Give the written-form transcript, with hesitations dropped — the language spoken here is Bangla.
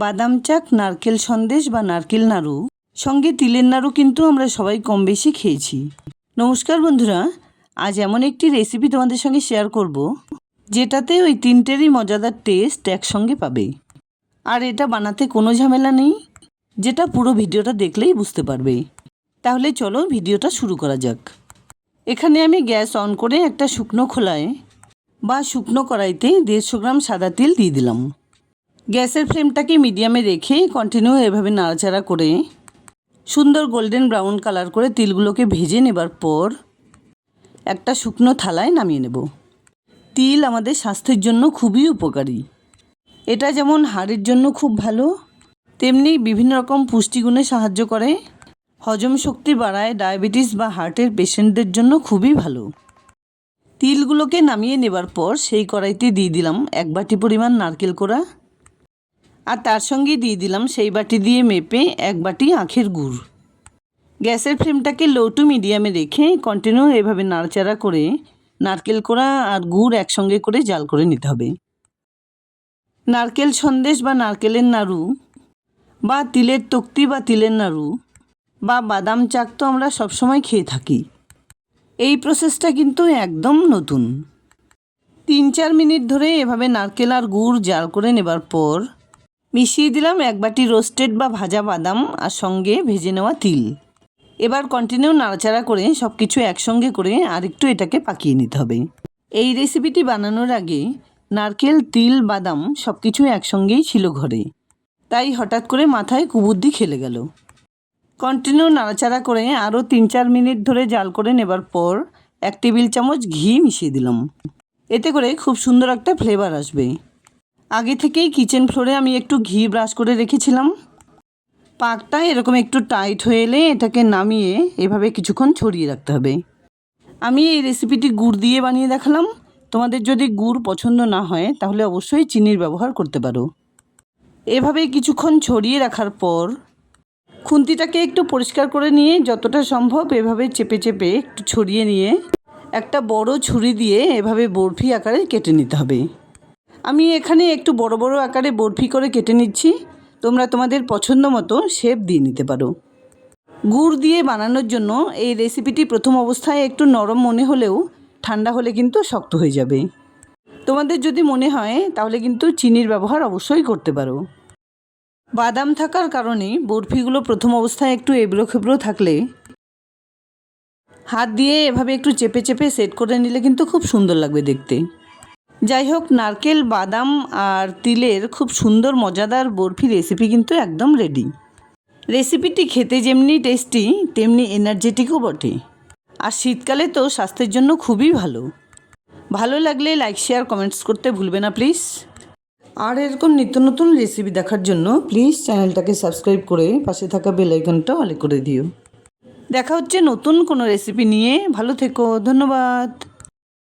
বাদাম চাক, নারকেল সন্দেশ বা নারকেল নাড়ু, সঙ্গে তিলের নাড়ু কিন্তু আমরা সবাই কম বেশি খেয়েছি। নমস্কার বন্ধুরা, আজ এমন একটি রেসিপি তোমাদের সঙ্গে শেয়ার করব যেটাতে ওই তিনটেরই মজাদার টেস্ট একসঙ্গে পাবে। আর এটা বানাতে কোনো ঝামেলা নেই, যেটা পুরো ভিডিওটা দেখলেই বুঝতে পারবে। তাহলে চলো ভিডিওটা শুরু করা যাক। এখানে আমি গ্যাস অন করে একটা শুকনো খোলায় বা শুকনো কড়াইতে 150 গ্রাম সাদা তিল দিয়ে দিলাম। গ্যাসের ফ্লেমটাকে মিডিয়ামে রেখে কন্টিনিউ এভাবে নাড়াচাড়া করে সুন্দর গোল্ডেন ব্রাউন কালার করে তিলগুলোকে ভেজে নেবার পর একটা শুকনো থালায় নামিয়ে নেব। তিল আমাদের স্বাস্থ্যের জন্য খুবই উপকারী। এটা যেমন হাড়ের জন্য খুব ভালো, তেমনি বিভিন্ন রকম পুষ্টিগুণে সাহায্য করে, হজম শক্তি বাড়ায়, ডায়াবেটিস বা হার্টের পেশেন্টদের জন্য খুবই ভালো। তিলগুলোকে নামিয়ে নেবার পর সেই কড়াইতে দিয়ে দিলাম 1 বাটি পরিমাণ নারকেল কোড়া, আর তার সঙ্গে দিয়ে দিলাম সেই বাটি দিয়ে মেপে 1 বাটি আখের গুড়। গ্যাসের ফ্লেমটাকে লো টু মিডিয়ামে রেখে কন্টিনিউ এভাবে নাড়াচাড়া করে নারকেল কোড়া আর গুড় একসঙ্গে করে জাল করে নিতে হবে। নারকেল সন্দেশ বা নারকেলের নাড়ু বা তিলের তক্তি বা তিলের নাড়ু বা বাদাম চাক তো আমরা সবসময় খেয়ে থাকি। এই প্রসেসটা কিন্তু একদম নতুন। 3-4 মিনিট ধরে এভাবে নারকেল আর গুড় জাল করে নেবার পর মিশিয়ে দিলাম 1 বাটি রোস্টেড বা ভাজা বাদাম আর সঙ্গে ভেজে নেওয়া তিল। এবার কন্টিনিউ নাড়াচাড়া করে সব কিছু একসঙ্গে করে আরেকটু এটাকে পাকিয়ে নিতে হবে। এই রেসিপিটি বানানোর আগে নারকেল, তিল, বাদাম সব কিছু একসঙ্গেই ছিল ঘরে, তাই হঠাৎ করে মাথায় কুবুদ্ধি খেলে গেল। কন্টিনিউ নাড়াচাড়া করে আরও 3-4 মিনিট ধরে জাল করে নেবার পর 1 টেবিল চামচ ঘি মিশিয়ে দিলাম। এতে করে খুব সুন্দর একটা ফ্লেভার আসবে। আগে থেকেই কিচেন ফ্লোরে আমি একটু ঘি ব্রাশ করে রেখেছিলাম। পাকটা এরকম একটু টাইট হয়ে এলে এটাকে নামিয়ে এভাবে কিছুক্ষণ ছড়িয়ে রাখতে হবে। আমি এই রেসিপিটি গুড় দিয়ে বানিয়ে দেখালাম। তোমাদের যদি গুড় পছন্দ না হয় তাহলে অবশ্যই চিনির ব্যবহার করতে পারো। এভাবে কিছুক্ষণ ছড়িয়ে রাখার পর খুন্তিটাকে একটু পরিষ্কার করে নিয়ে যতটা সম্ভব এভাবে চেপে চেপে একটু ছড়িয়ে নিয়ে একটা বড় ছুরি দিয়ে এভাবে বরফি আকারে কেটে নিতে হবে। আমি এখানে একটু বড় বড় আকারে বরফি করে কেটে নিচ্ছি। তোমরা তোমাদের পছন্দ মতো শেপ দিয়ে নিতে পারো। গুড় দিয়ে বানানোর জন্য এই রেসিপিটি প্রথম অবস্থায় একটু নরম মনে হলেও ঠান্ডা হলে কিন্তু শক্ত হয়ে যাবে। তোমাদের যদি মনে হয় তাহলে কিন্তু চিনির ব্যবহার অবশ্যই করতে পারো। বাদাম থাকার কারণে বরফিগুলো প্রথম অবস্থায় একটু এবড়ো খেবড়ো থাকলে হাত দিয়ে এভাবে একটু চেপে চেপে সেট করে নিলে কিন্তু খুব সুন্দর লাগবে দেখতে। যাই হোক, নারকেল, বাদাম আর তিলের খুব সুন্দর মজাদার বরফি রেসিপি কিন্তু একদম রেডি। রেসিপিটি খেতে যেমনি টেস্টি তেমনি এনার্জেটিকও বটে, আর শীতকালে তো স্বাস্থ্যের জন্য খুবই ভালো। ভালো লাগলে লাইক, শেয়ার, কমেন্টস করতে ভুলবে না প্লিজ। আর এরকম নিত্য নতুন রেসিপি দেখার জন্য প্লিজ চ্যানেলটাকে সাবস্ক্রাইব করে পাশে থাকা বেল আইকনটা অল করে দিও। দেখা হচ্ছে নতুন কোনো রেসিপি নিয়ে। ভালো থেকো, ধন্যবাদ।